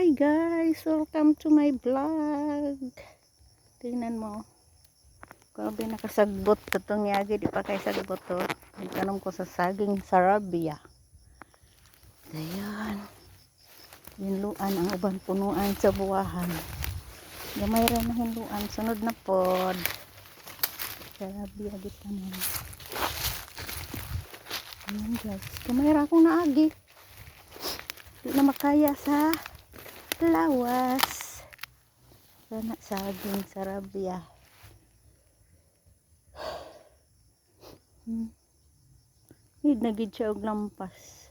Hi guys, welcome to my vlog. Tingnan mo. Grabe nakasagbot katong yagi, di pa kay sagbot to. Nagtanong ko sa saging sarabia. Ayan. Hinluan ang uban punuan sa buwahan. Gamay ra na hinluan, sunod na pod. Sarabia di pa man. Ayan guys, gamay ra akong naagi. Di na makaya sa lawas. Sana saging sarabia. Need na gid siya og lampas.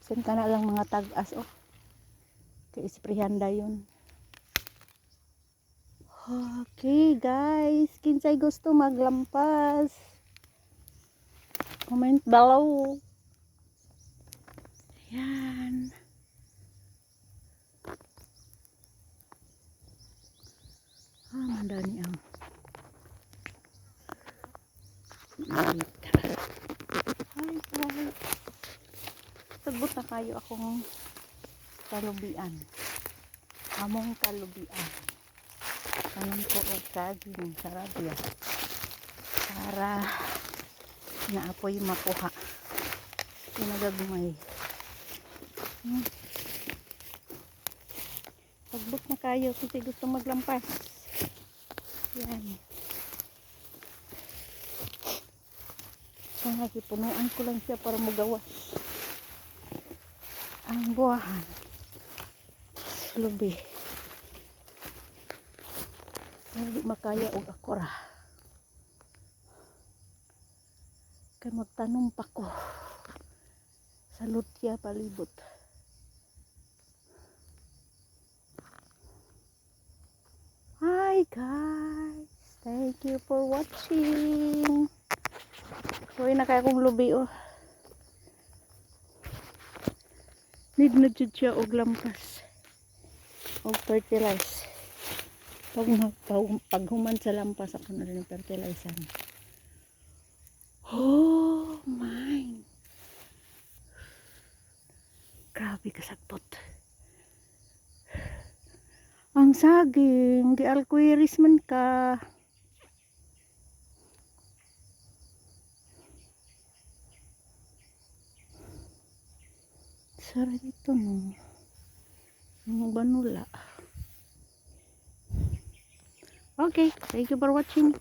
Sen ka na lang mga tag-as oh. Kay isprehan dayon. Okay guys, kinsay gusto maglampas? Comment below. Ayan. Madani ang hi guys. Sagbot na kayo akong kalubian. Among kalubian. Tanong ko og saging sarabia. Para naapoy makuha. Pinagagumay. Sagbot na kayo kasi gusto maglampas. Yan. Sana ipunuan ko lang siya para magawas ang buwahan. Lubi. Hindi makaya og akora. Kay magtanong pa ko sa lutya palibot. Hi guys, thank you for watching. Uy na kaya kong lubi oh. Need na jud siya og lampas og fertilize. Pag human sa lampas ako na rin fertilizan. Oh my, grabe kasagbot ang saging, gi-alquiris man ka. Sara dito no. Mga banula. Okay, thank you for watching.